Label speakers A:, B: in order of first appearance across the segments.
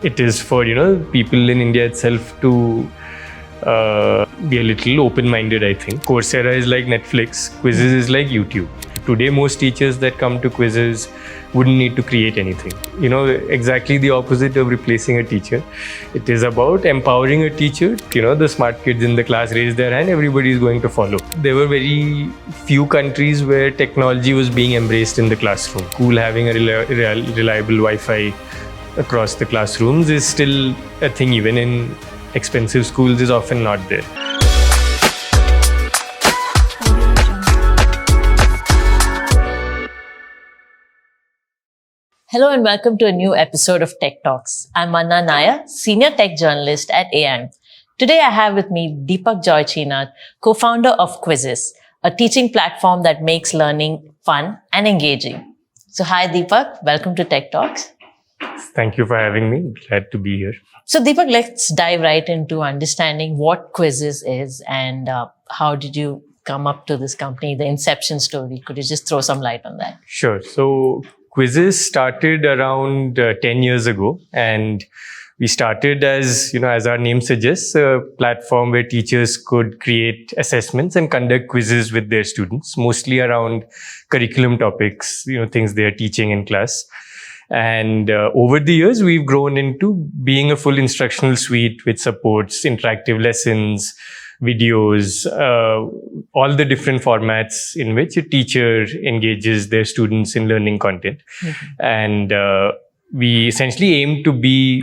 A: it is for, people in India itself to be a little open-minded, I think. Coursera is like Netflix, Quizizz is like YouTube. Today, most teachers that come to Quizizz wouldn't need to create anything. Exactly the opposite of replacing a teacher. It is about empowering a teacher. The smart kids in the class raise their hand, everybody is going to follow. There were very few countries where technology was being embraced in the classroom. School having a reliable Wi-Fi across the classrooms is still a thing, even in expensive schools is often not there.
B: Hello and welcome to a new episode of Teck Talks. I'm Nair, Senior Tech Journalist at AIM. Today I have with me Deepak Joy Cheenath, co-founder of Quizizz, a teaching platform that makes learning fun and engaging. So hi Deepak, welcome to Teck Talks.
A: Thank you for having me. Glad to be here.
B: So Deepak, let's dive right into understanding what Quizizz is and how did you come up to this company, the inception story. Could you just throw some light on that?
A: Sure. So Quizizz started around 10 years ago, and we started as our name suggests, a platform where teachers could create assessments and conduct quizzes with their students, mostly around curriculum topics, things they are teaching in class. And over the years, we've grown into being a full instructional suite which supports interactive lessons, videos, all the different formats in which a teacher engages their students in learning content. Mm-hmm. And we essentially aim to be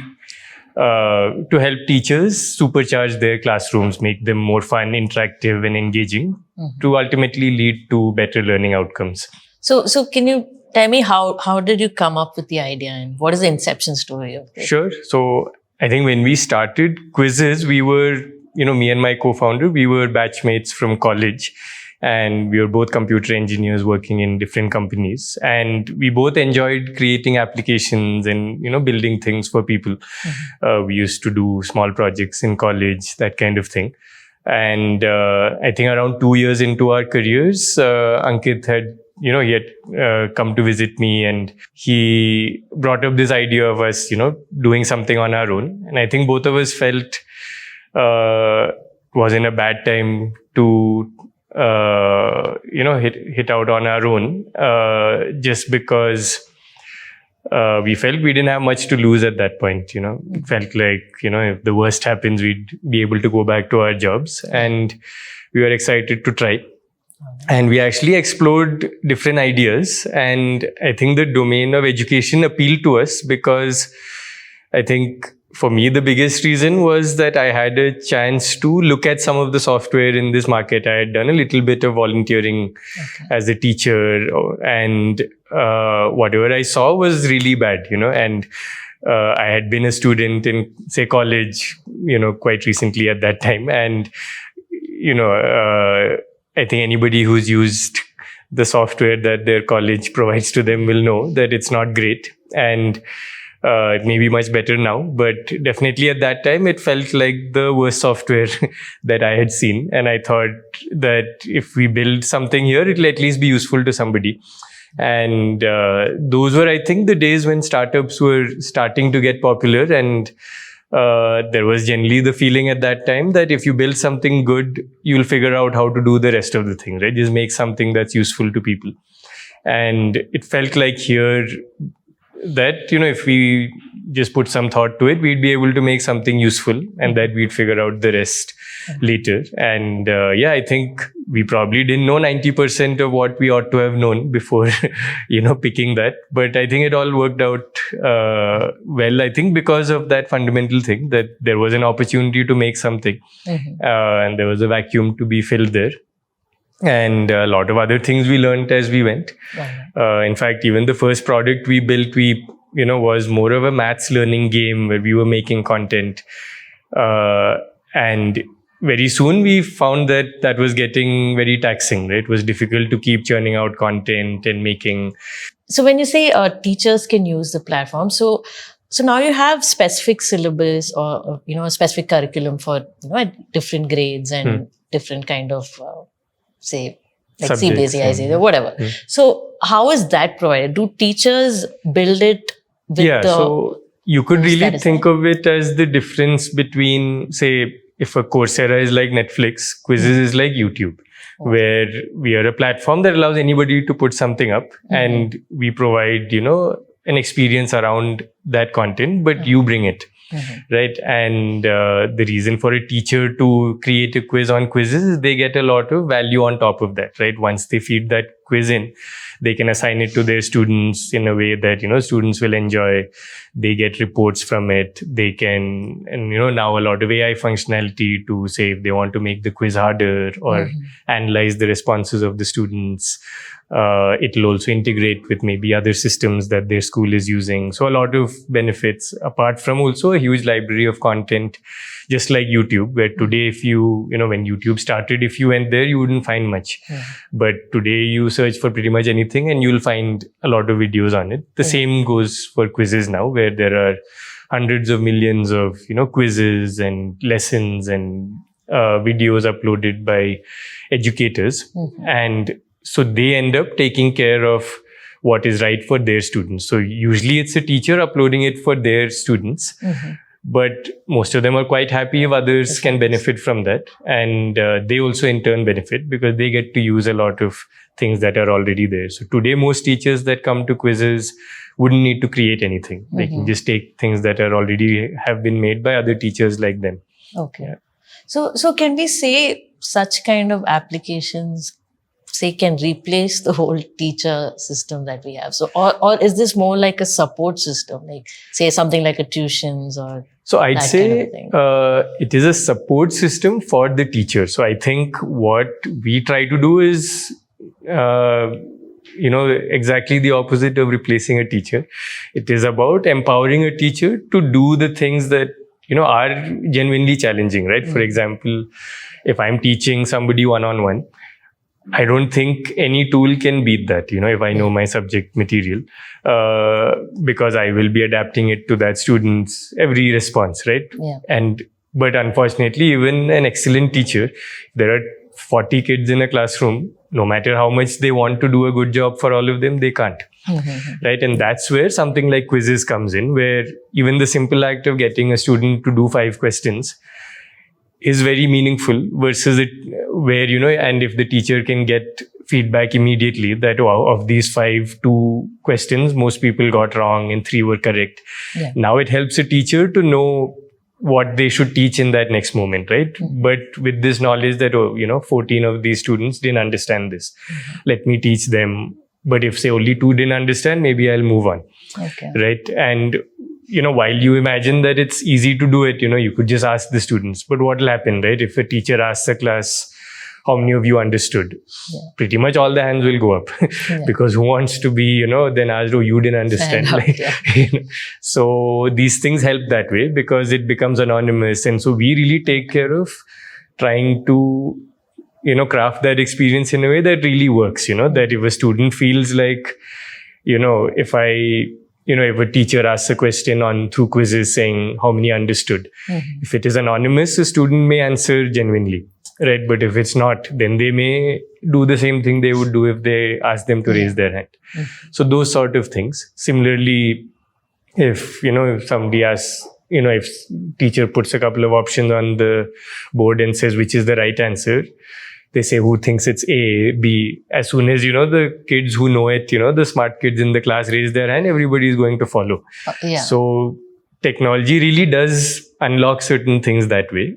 A: to help teachers supercharge their classrooms, make them more fun, interactive, and engaging, mm-hmm. to ultimately lead to better learning outcomes.
B: So can you tell me how did you come up with the idea and what is the inception story of this?
A: Sure. So I think when we started Quizizz, we were, me and my co-founder, we were batchmates from college, and we were both computer engineers working in different companies. And we both enjoyed creating applications and, building things for people. Mm-hmm. We used to do small projects in college, that kind of thing. And I think around 2 years into our careers, Ankit had he had come to visit me, and he brought up this idea of us, doing something on our own. And I think both of us felt it was in a bad time to, hit out on our own, just because we felt we didn't have much to lose at that point. It felt like, if the worst happens, we'd be able to go back to our jobs, and we were excited to try. And we actually explored different ideas, and I think the domain of education appealed to us because I think for me, the biggest reason was that I had a chance to look at some of the software in this market. I had done a little bit of volunteering as a teacher, and whatever I saw was really bad, and I had been a student in, say, college, quite recently at that time. And, I think anybody who's used the software that their college provides to them will know that it's not great. And it may be much better now, but definitely at that time, it felt like the worst software that I had seen. And I thought that if we build something here, it'll at least be useful to somebody. And those were, I think, the days when startups were starting to get popular. And there was generally the feeling at that time that if you build something good, you'll figure out how to do the rest of the thing, right? Just make something that's useful to people. And it felt like here that, if we just put some thought to it, we'd be able to make something useful, and that we'd figure out the rest later. And I think we probably didn't know 90% of what we ought to have known before, picking that. But I think it all worked out well, I think because of that fundamental thing, that there was an opportunity to make something, mm-hmm. And there was a vacuum to be filled there. And a lot of other things we learned as we went. In fact, even the first product we built, was more of a maths learning game where we were making content. And very soon we found that was getting very taxing, right? It was difficult to keep churning out content and making.
B: So when you say teachers can use the platform, so now you have specific syllabus or, a specific curriculum for, different grades and different kind of, say, like
A: subjects,
B: CBSE, ICSE, or whatever. So how is that provided? Do teachers build it with
A: You could
B: Use
A: really
B: that as
A: think of it as the difference between, say, if a Coursera is like Netflix, Quizizz is like YouTube, where we are a platform that allows anybody to put something up, and we provide, an experience around that content, but you bring it. Right. And the reason for a teacher to create a quiz on Quizizz is they get a lot of value on top of that, right? Once they feed that quiz in, they can assign it to their students in a way that, students will enjoy. They get reports from it. They can, and, now a lot of AI functionality to say if they want to make the quiz harder or analyze the responses of the students. It'll also integrate with maybe other systems that their school is using. So a lot of benefits, apart from also a huge library of content, just like YouTube, where today, if you, when YouTube started, if you went there, you wouldn't find much. But today you search for pretty much anything and you'll find a lot of videos on it. The same goes for Quizizz now, where there are hundreds of millions of, quizzes and lessons and videos uploaded by educators. And so they end up taking care of what is right for their students. So usually it's a teacher uploading it for their students, but most of them are quite happy if others can benefit from that. And they also in turn benefit because they get to use a lot of things that are already there. So today, most teachers that come to Quizizz wouldn't need to create anything. They can just take things that are already have been made by other teachers like them.
B: Okay. Yeah. So can we say such kind of applications can replace the whole teacher system that we have? So, or is this more like a support system, like say something like a tuitions or?
A: So I'd say it is a support system for the teacher. So I think what we try to do is, exactly the opposite of replacing a teacher. It is about empowering a teacher to do the things that, are genuinely challenging, right? For example, if I'm teaching somebody one-on-one, I don't think any tool can beat that, if I know my subject material, because I will be adapting it to that student's every response, right? But unfortunately, even an excellent teacher, there are 40 kids in a classroom, no matter how much they want to do a good job for all of them, they can't. Right? And that's where something like Quizizz comes in, where even the simple act of getting a student to do 5 questions is very meaningful versus it where, and if the teacher can get feedback immediately that, wow, of these 2 questions, most people got wrong and 3 were correct. Now it helps a teacher to know what they should teach in that next moment, right? But with this knowledge that, 14 of these students didn't understand this. Let me teach them. But if say only 2 didn't understand, maybe I'll move on. Right? And while you imagine that it's easy to do it, you could just ask the students. But what will happen, right? If a teacher asks a class, how many of you understood? Pretty much all the hands will go up because who wants to be, then asked, oh, you didn't understand. So these things help that way because it becomes anonymous. And so we really take care of trying to, craft that experience in a way that really works, that if a student feels like, if a teacher asks a question through Quizizz saying how many understood, if it is anonymous, a student may answer genuinely, right? But if it's not, then they may do the same thing they would do if they ask them to raise their hand. So those sort of things. Similarly, if somebody asks, if teacher puts a couple of options on the board and says which is the right answer, they say who thinks it's A, B. As soon as, the kids who know it, the smart kids in the class raise their hand, everybody is going to follow. So technology really does unlock certain things that way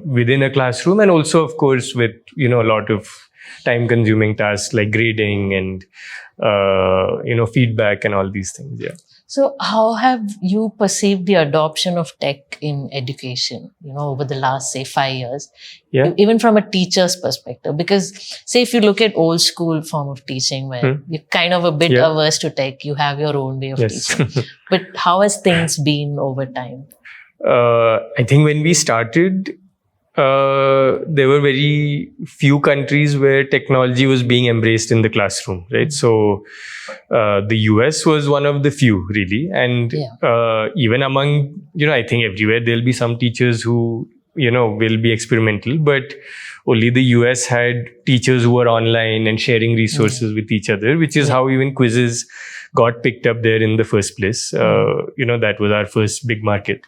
A: within a classroom. And also, of course, with, a lot of time consuming tasks like grading and, feedback and all these things.
B: So how have you perceived the adoption of tech in education, over the last, say, 5 years, even from a teacher's perspective? Because, say, if you look at old school form of teaching where you're kind of a bit averse to tech, you have your own way of teaching. But how has things been over time?
A: I think when we started, there were very few countries where technology was being embraced in the classroom, right? So the US was one of the few, really. And even among, I think everywhere there'll be some teachers who, will be experimental, but only the US had teachers who were online and sharing resources with each other, which is how even Quizizz got picked up there in the first place. That was our first big market.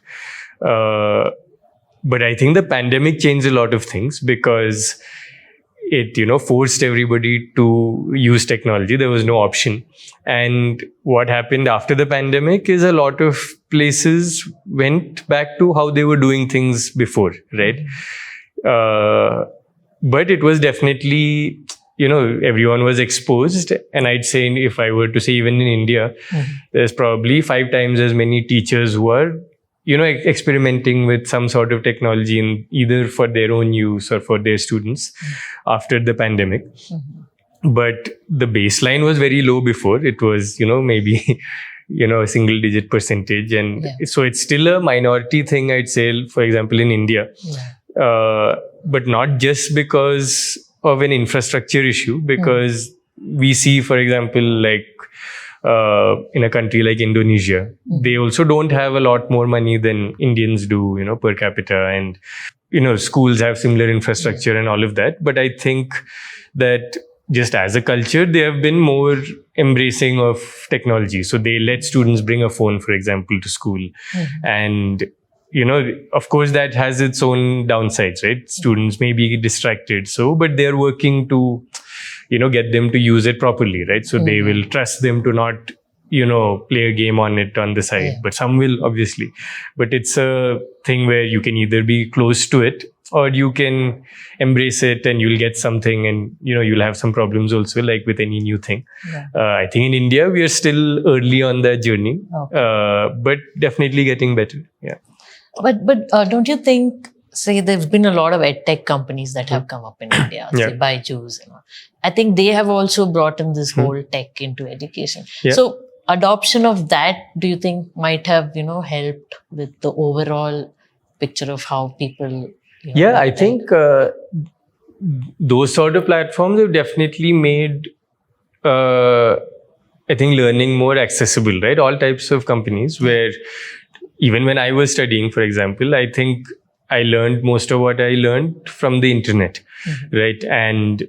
A: But I think the pandemic changed a lot of things because it, forced everybody to use technology. There was no option. And what happened after the pandemic is a lot of places went back to how they were doing things before, right? But it was definitely, everyone was exposed. And I'd say, if I were to say even in India, there's probably 5 times as many teachers who are experimenting with some sort of technology in either for their own use or for their students after the pandemic. But the baseline was very low before. It was, maybe, a single digit percentage. And so it's still a minority thing, I'd say, for example, in India. But not just because of an infrastructure issue, because we see, for example, like, in a country like Indonesia, they also don't have a lot more money than Indians do, per capita. And, schools have similar infrastructure and all of that. But I think that just as a culture, they have been more embracing of technology. So they let students bring a phone, for example, to school. And, of course, that has its own downsides, right? Students may be distracted. But they're working to get them to use it properly, right? So they will trust them to not, play a game on it on the side. But some will, obviously. But it's a thing where you can either be close to it or you can embrace it and you'll get something, and, you'll have some problems also, like with any new thing. I think in India, we are still early on that journey, but definitely getting better. Yeah.
B: But don't you think, say, there've been a lot of edtech companies that have come up in India, say Byju's, I think they have also brought in this whole tech into education. So adoption of that, do you think might have, helped with the overall picture of how people...
A: I think those sort of platforms have definitely made, learning more accessible, right? All types of companies where even when I was studying, for example, I think I learned most of what I learned from the internet, right? And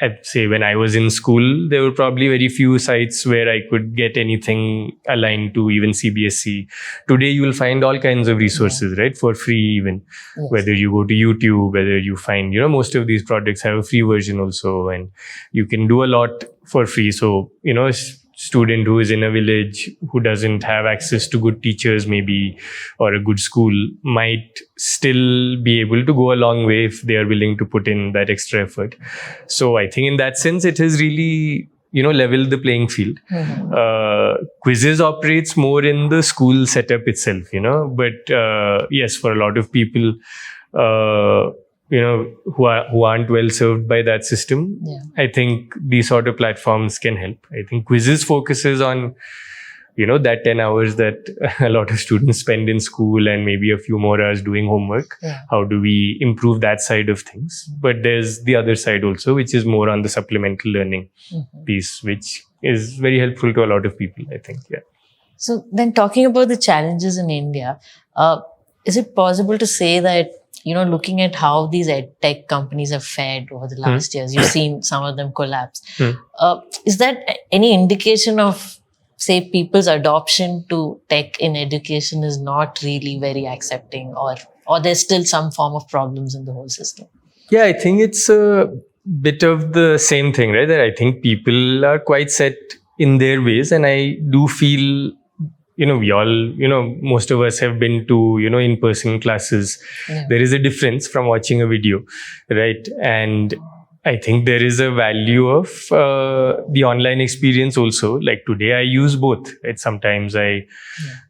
A: I'd say when I was in school, there were probably very few sites where I could get anything aligned to even CBSE. Today, you will find all kinds of resources, right? For free even, whether you go to YouTube, whether you find, most of these products have a free version also, and you can do a lot for free. So, a student who is in a village who doesn't have access to good teachers maybe, or a good school, might still be able to go a long way if they are willing to put in that extra effort. So I think in that sense, it has really, leveled the playing field. Quizizz operates more in the school setup itself, but yes, for a lot of people, who aren't well served by that system, I think these sort of platforms can help. I think Quizizz focuses on, that 10 hours that a lot of students spend in school and maybe a few more hours doing homework. How do we improve that side of things? But there's the other side also, which is more on the supplemental learning piece, which is very helpful to a lot of people, I think.
B: So then, talking about the challenges in India, is it possible to say that, looking at how these tech companies have fared over the last years, you've seen some of them collapse. Is that any indication of, say, people's adoption to tech in education is not really very accepting, or there's still some form of problems in the whole system?
A: I think it's a bit of the same thing, right? That I think people are quite set in their ways, and I do feel, we all, most of us have been to, in-person classes. There is a difference from watching a video, right? And I think there is a value of the online experience also. Like today, I use both, right? Sometimes I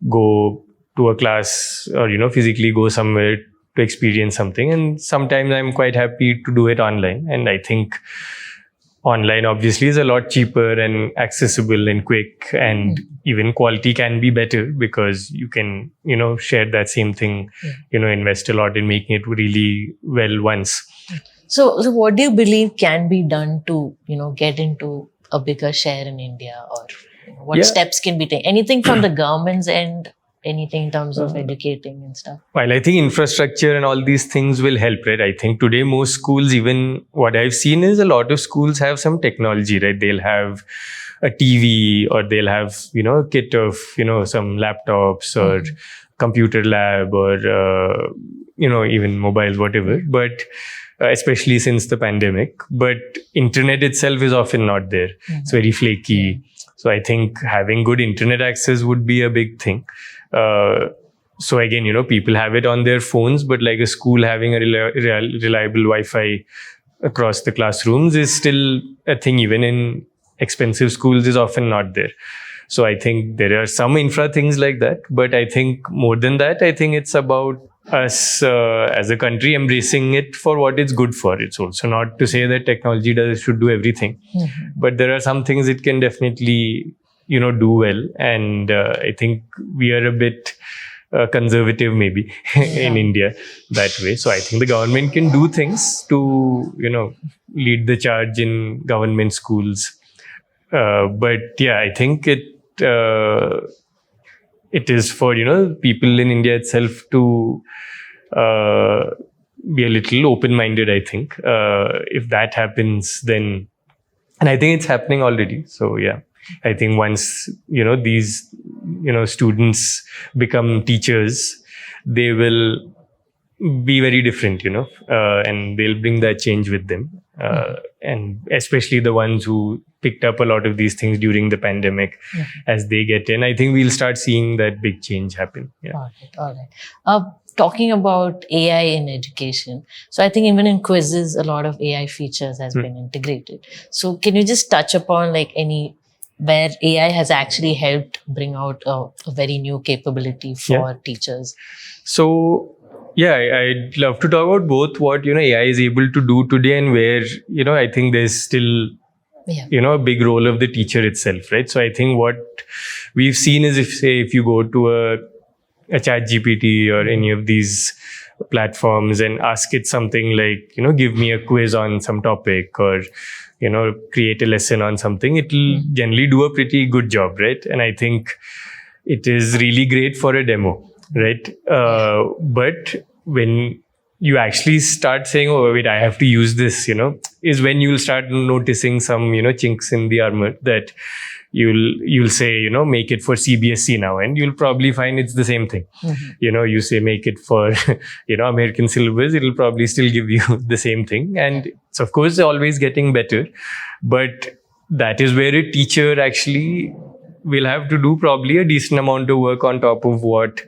A: go to a class or, physically go somewhere to experience something. And sometimes I'm quite happy to do it online. And I think online obviously is a lot cheaper and accessible and quick, and even quality can be better because you can, share that same thing, invest a lot in making it really well once.
B: So what do you believe can be done to, get into a bigger share in India, or what steps can be taken? Anything from the government's end? Anything in terms of educating and stuff? Well,
A: I think infrastructure and all these things will help, right? I think today most schools, even what I've seen is a lot of schools have some technology, right? They'll have a TV, or they'll have, a kit of, some laptops or computer lab, or, even mobiles, whatever. But especially since the pandemic, but internet itself is often not there. It's very flaky. So I think having good internet access would be a big thing. So again, people have it on their phones, but like a school having a reliable Wi-Fi across the classrooms is still a thing. Even in expensive schools is often not there. So I think there are some infra things like that, but I think more than that, I think it's about us as a country embracing it for what it's good for. It's also not to say that technology should do everything, but there are some things it can definitely, do well. And I think we are a bit conservative maybe in India that way. So I think the government can do things to, lead the charge in government schools. But yeah, I think it is for, people in India itself to be a little open-minded, I think. If that happens, then, and I think it's happening already. So yeah, I think once, these, students become teachers, they will be very different, and they'll bring that change with them. And especially the ones who picked up a lot of these things during the pandemic, as they get in, I think we'll start seeing that big change happen. Yeah.
B: All right. Talking about AI in education. So I think even in Quizizz, a lot of AI features has been integrated. So can you just touch upon where AI has actually helped bring out a very new capability for teachers? So
A: yeah, I'd love to talk about both what, AI is able to do today and where, I think there's still, a big role of the teacher itself, right? So I think what we've seen is if you go to a chat GPT or any of these platforms and ask it something like, give me a quiz on some topic, or, create a lesson on something, it'll generally do a pretty good job, right? And I think it is really great for a demo, right? But when you actually start saying, oh, wait, I have to use this, is when you'll start noticing some, chinks in the armor that you'll say, make it for CBSE now, and you'll probably find it's the same thing. You say, make it for, American syllabus, it'll probably still give you the same thing. And it's, of course, always getting better. But that is where a teacher actually will have to do probably a decent amount of work on top of what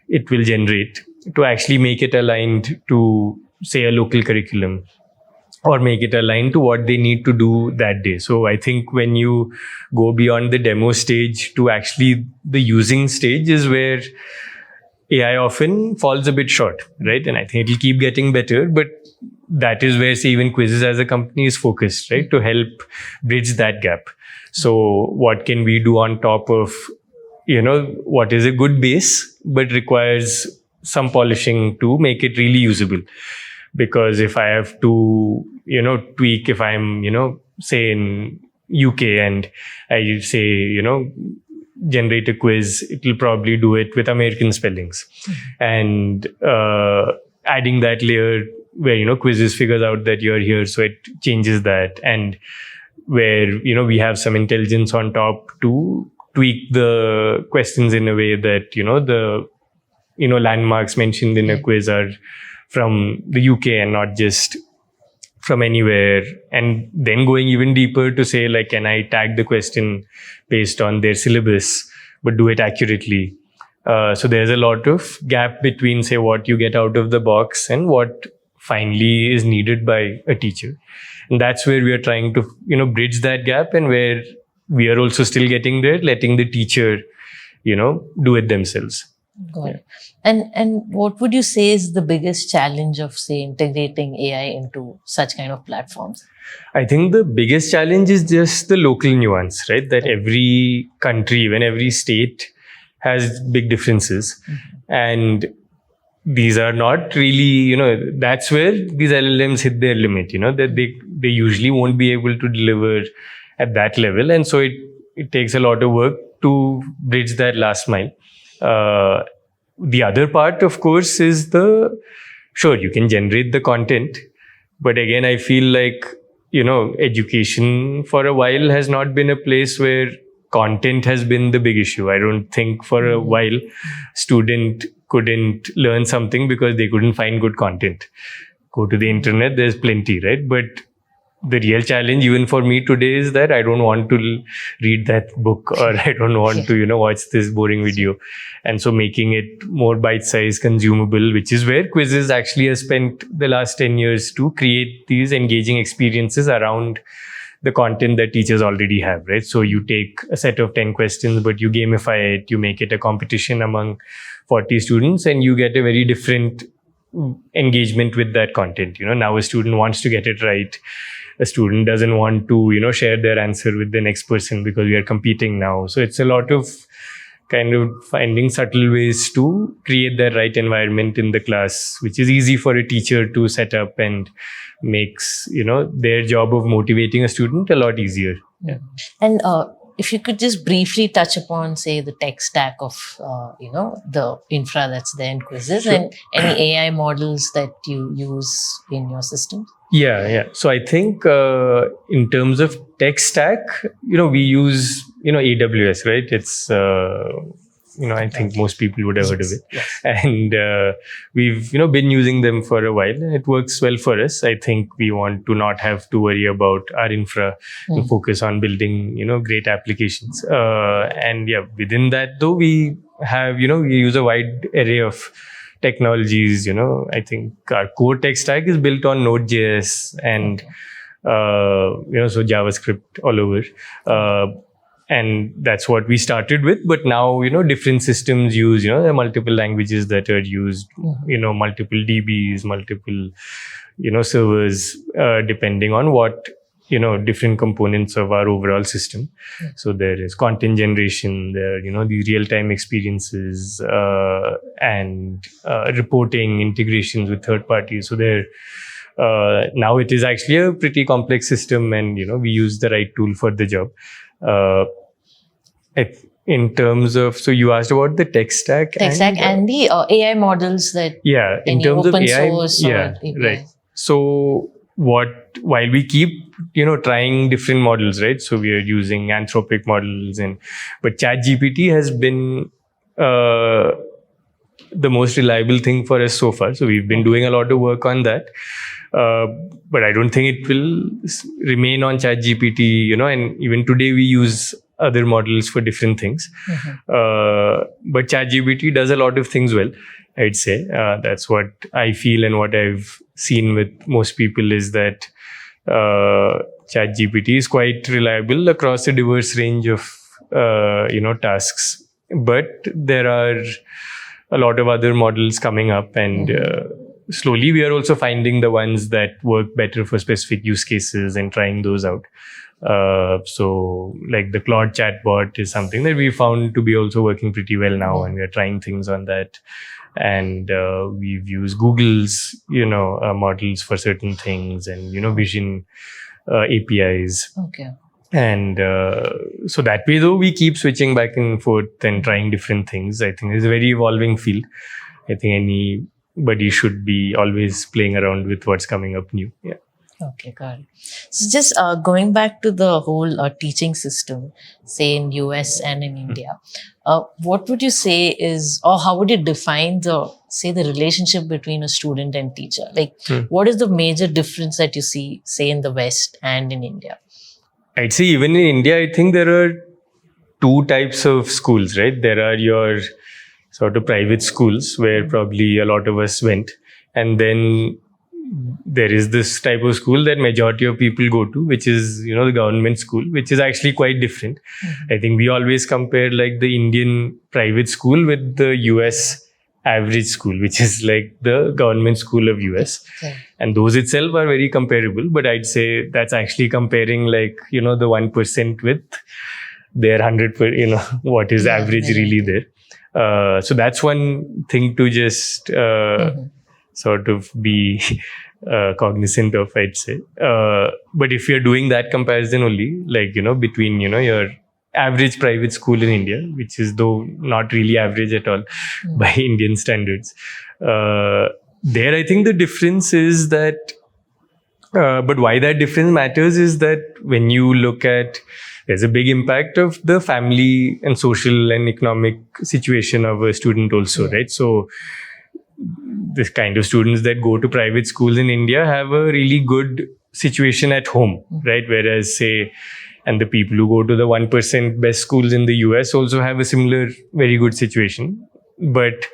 A: it will generate to actually make it aligned to, say, a local curriculum, or make it aligned to what they need to do that day. So I think when you go beyond the demo stage to actually the using stage is where AI often falls a bit short, right? And I think it'll keep getting better, but that is where, say, even Quizizz as a company is focused, right? To help bridge that gap. So what can we do on top of, what is a good base, but requires some polishing to make it really usable? Because if I have to, tweak, if I'm, say in UK and I say, generate a quiz, it will probably do it with American spellings. And adding that layer where, Quizizz figures out that you're here, so it changes that. And where, we have some intelligence on top to tweak the questions in a way that, the, landmarks mentioned in a quiz are from the UK and not just from anywhere. And then going even deeper to say, like, can I tag the question based on their syllabus, but do it accurately? So there's a lot of gap between, say, what you get out of the box and what finally is needed by a teacher. And that's where we are trying to, bridge that gap, and where we are also still getting there, letting the teacher, do it themselves.
B: Got it. And what would you say is the biggest challenge of, say, integrating AI into such kind of platforms?
A: I think the biggest challenge is just the local nuance, right? That every country, even every state, has big differences. And these are not really, that's where these LLMs hit their limit, that they usually won't be able to deliver at that level. And so it takes a lot of work to bridge that last mile. The other part, of course, is sure, you can generate the content, but again, I feel like education for a while has not been a place where content has been the big issue. I don't think for a while student couldn't learn something because they couldn't find good content. Go to the internet, there's plenty, right? But the real challenge even for me today is that I don't want to read that book, or I don't want to, watch this boring video. And so making it more bite-sized, consumable, which is where Quizizz actually has spent the last 10 years to create these engaging experiences around the content that teachers already have, right? So you take a set of 10 questions, but you gamify it, you make it a competition among 40 students, and you get a very different engagement with that content. Now a student wants to get it right. A student doesn't want to, share their answer with the next person because we are competing now. So it's a lot of kind of finding subtle ways to create that right environment in the class, which is easy for a teacher to set up and makes, their job of motivating a student a lot easier. Yeah.
B: And if you could just briefly touch upon, say, the tech stack of, the infra that's there in Quizizz, and any AI models that you use in your system.
A: Yeah. So I think in terms of tech stack, we use, AWS, right? It's, I think most people would have heard of it.
B: Yes.
A: And we've, been using them for a while, and it works well for us. I think we want to not have to worry about our infra and focus on building, great applications. And within that though, we have, we use a wide array of technologies. I think our core tech stack is built on Node.js and, so JavaScript all over. And that's what we started with. But now, different systems use, there are multiple languages that are used, multiple DBs, multiple, servers, depending on what, different components of our overall system. So there is content generation, there are, the real-time experiences, and reporting integrations with third parties. So there, now it is actually a pretty complex system, and, we use the right tool for the job. In terms of, so you asked about the tech stack.
B: And the AI models that
A: in terms of AI,
B: source
A: right. So while we keep, trying different models, right? So we are using Anthropic models, but ChatGPT has been the most reliable thing for us so far. So we've been doing a lot of work on that. But I don't think it will remain on ChatGPT, and even today we use other models for different things. But ChatGPT does a lot of things well, I'd say. That's what I feel, and what I've seen with most people is that ChatGPT is quite reliable across a diverse range of, tasks. But there are a lot of other models coming up, and slowly we are also finding the ones that work better for specific use cases and trying those out. So like the Claude chatbot is something that we found to be also working pretty well now, and we are trying things on that. And we've used Google's, models for certain things, and, Vision APIs.
B: Okay.
A: And so that way though, we keep switching back and forth and trying different things. I think it's a very evolving field. I think anybody should be always playing around with what's coming up new. Yeah.
B: Okay, got it. So just going back to the whole teaching system, say in US and in India, what would you say is, or how would you define the relationship between a student and teacher? Like, what is the major difference that you see, say, in the West and in India?
A: I'd say even in India, I think there are two types of schools, right? There are your sort of private schools where probably a lot of us went. And then there is this type of school that majority of people go to, which is, the government school, which is actually quite different. I think we always compare like the Indian private school with the US average school, which is like the government school of US.
B: Okay.
A: And those itself are very comparable, but I'd say that's actually comparing like, the 1% with their 100%, what is average really there. So that's one thing to just sort of be cognizant of, I'd say. But if you're doing that comparison only, like, between, your average private school in India, which is though not really average at all by Indian standards, there I think the difference is that But why that difference matters is that when you look at, there's a big impact of the family and social and economic situation of a student also, right? So this kind of students that go to private schools in India have a really good situation at home, right? Whereas say, and the people who go to the 1% best schools in the US also have a similar very good situation. But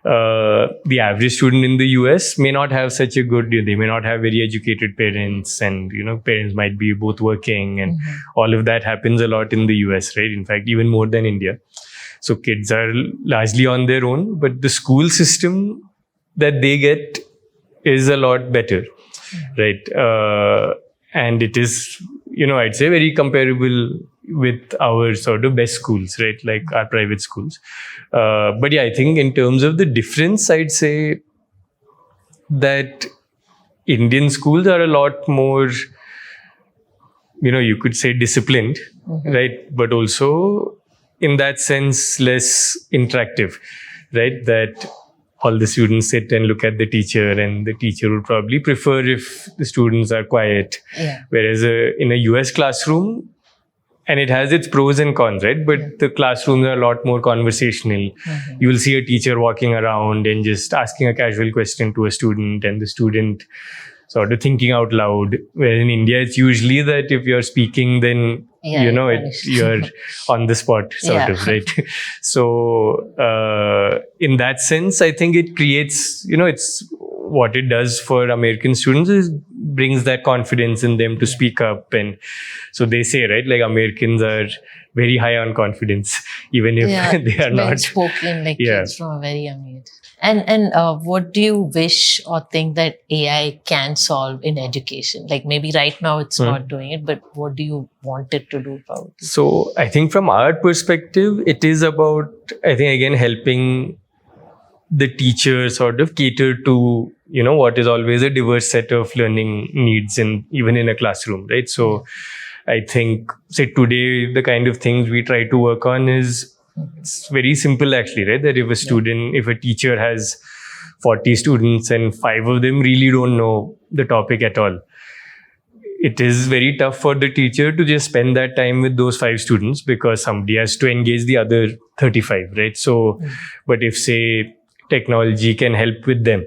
A: the average student in the US may not have such a good, they may not have very educated parents, and parents might be both working, and all of that happens a lot in the US, right? In fact, even more than India. So kids are largely on their own, but the school system that they get is a lot better, right? And it is, I'd say very comparable with our sort of best schools, right? Like our private schools. But yeah, I think in terms of the difference, I'd say that Indian schools are a lot more, you could say disciplined, right? But also in that sense, less interactive, right? That all the students sit and look at the teacher, and the teacher would probably prefer if the students are quiet.
B: Yeah.
A: Whereas in a US classroom, and it has its pros and cons, right? But the classrooms are a lot more conversational. You will see a teacher walking around and just asking a casual question to a student, and the student sort of thinking out loud. Where in India, it's usually that if you're speaking, then you're on the spot, sort of, right? So in that sense, I think it creates, it's what it does for American students is brings that confidence in them to speak up. And so they say, right, like Americans are very high on confidence, even if they are not
B: spoken, like kids from a very young age. And what do you wish or think that AI can solve in education? Like maybe right now it's not doing it, but what do you want it to do probably?
A: So I think from our perspective, it is about, I think again, helping the teacher sort of cater to, what is always a diverse set of learning needs even in a classroom, right? So I think, say today, the kind of things we try to work on is, it's very simple actually, right? That if a teacher has 40 students and 5 of them really don't know the topic at all, it is very tough for the teacher to just spend that time with those 5 students, because somebody has to engage the other 35, right? So, but if say technology can help with them,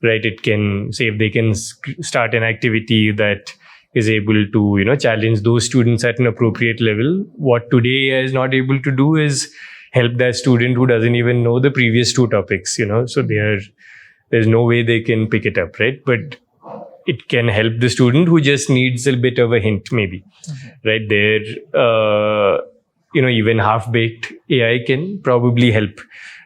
A: right? It can say if they can start an activity that is able to, challenge those students at an appropriate level. What today AI is not able to do is help that student who doesn't even know the previous 2 topics, so there's no way they can pick it up, right? But it can help the student who just needs a bit of a hint, maybe, right? There, even half-baked AI can probably help,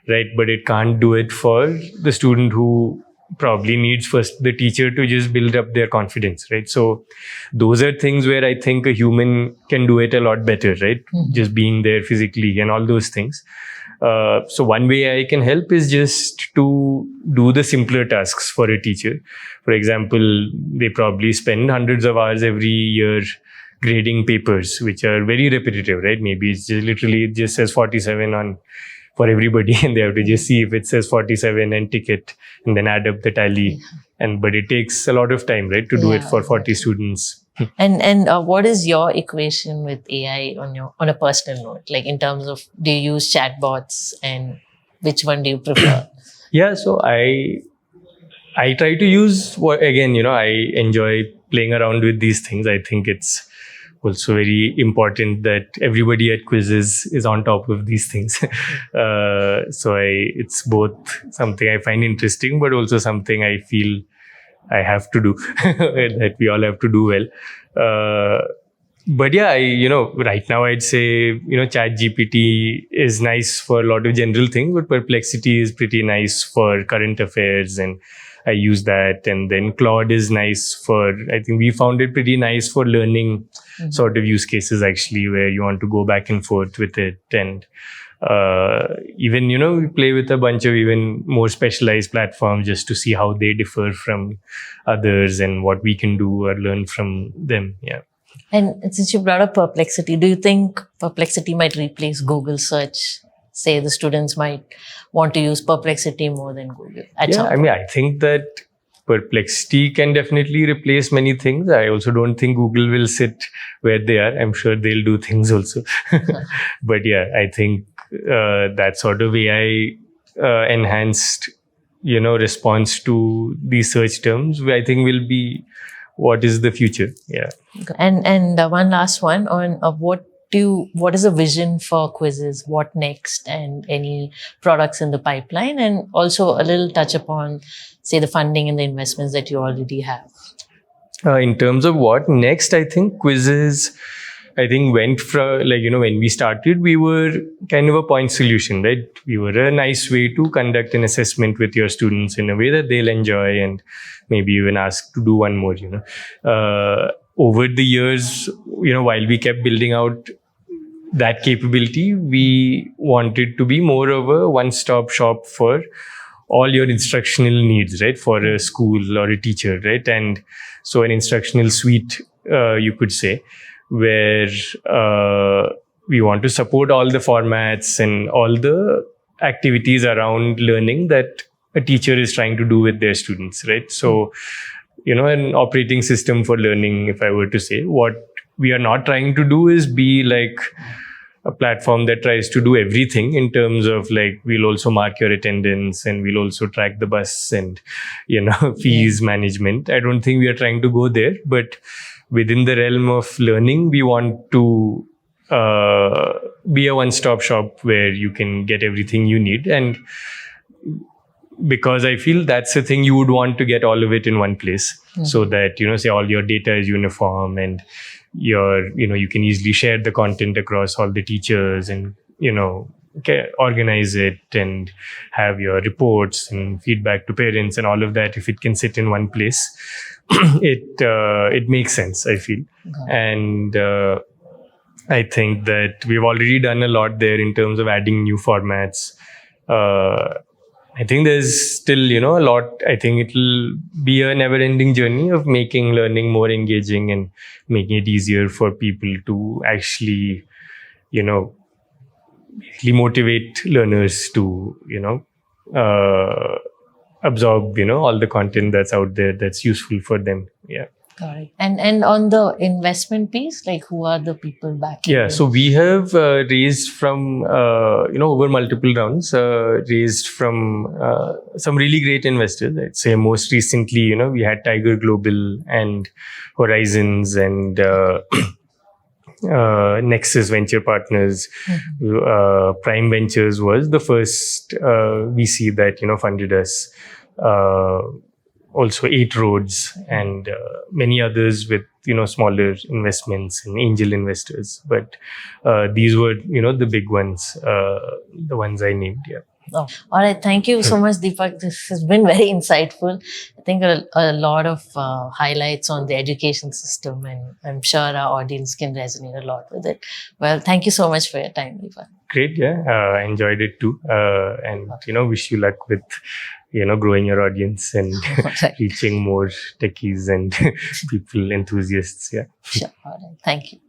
A: right? But it can't do it for the student who probably needs first the teacher to just build up their confidence, right? So those are things where I think a human can do it a lot better, right? Just being there physically and all those things. So one way I can help is just to do the simpler tasks for a teacher. For example, they probably spend hundreds of hours every year grading papers, which are very repetitive, right? Maybe it's just literally it just says 47 for everybody, and they have to just see if it says 47 and tick it and then add up the tally. But it takes a lot of time, right, to do it for 40 students.
B: And what is your equation with AI on a personal note? Like in terms of, do you use chatbots, and which one do you prefer?
A: Yeah, so I try to use I enjoy playing around with these things. I think it's also very important that everybody at Quizizz is on top of these things. So it's both something I find interesting, but also something I feel I have to do, that we all have to do well. But yeah, right now I'd say, ChatGPT is nice for a lot of general things, but Perplexity is pretty nice for current affairs, and I use that. And then Claude is nice I think we found it pretty nice for learning sort of use cases actually, where you want to go back and forth with it. And even, we play with a bunch of even more specialized platforms just to see how they differ from others and what we can do or learn from them. Yeah.
B: And since you brought up Perplexity, do you think Perplexity might replace Google search? Say the students might want to use Perplexity more than Google.
A: I think that perplexity can definitely replace many things. I also don't think Google will sit where they are. I'm sure they'll do things also. But yeah, I think that sort of AI enhanced, response to these search terms, I think will be what is the future. Yeah.
B: And one last one on what is the vision for Quizizz? What next, and any products in the pipeline, and also a little touch upon, say, the funding and the investments that you already have.
A: In terms of what next, I think Quizizz, went from, when we started, we were kind of a point solution, right? We were a nice way to conduct an assessment with your students in a way that they'll enjoy, and maybe even ask to do one more, over the years, while we kept building out that capability, we wanted to be more of a one-stop shop for all your instructional needs, right? For a school or a teacher, right? And so an instructional suite, you could say, where we want to support all the formats and all the activities around learning that a teacher is trying to do with their students, right? So, an operating system for learning, if I were to say, what we are not trying to do is be like a platform that tries to do everything in terms of we'll also mark your attendance and we'll also track the bus and, fees management. I don't think we are trying to go there, but within the realm of learning, we want to be a one-stop shop where you can get everything you need. And because I feel that's the thing, you would want to get all of it in one place, so that, say all your data is uniform and you can easily share the content across all the teachers and, organize it and have your reports and feedback to parents and all of that. If it can sit in one place, it makes sense, I feel. And I think that we've already done a lot there in terms of adding new formats. I think there's still, a lot. I think it'll be a never-ending journey of making learning more engaging and making it easier for people to actually, basically motivate learners to, absorb, all the content that's out there that's useful for them. Yeah.
B: Got it. And on the investment piece, who are the people backing?
A: Yeah, so we have raised from, over multiple rounds, raised from some really great investors. I'd say most recently, we had Tiger Global and Horizons and Nexus Venture Partners. Prime Ventures was the first VC that, funded us. Also 8 Roads and many others with, smaller investments and angel investors. But these were, the big ones, the ones I named. Yeah.
B: Oh, all right. Thank you so much, Deepak. This has been very insightful. I think a lot of highlights on the education system, and I'm sure our audience can resonate a lot with it. Well, thank you so much for your time, Deepak.
A: Great. Yeah. I enjoyed it too. And, wish you luck with, growing your audience and reaching more techies and people, enthusiasts. Yeah.
B: Sure. All right. Thank you.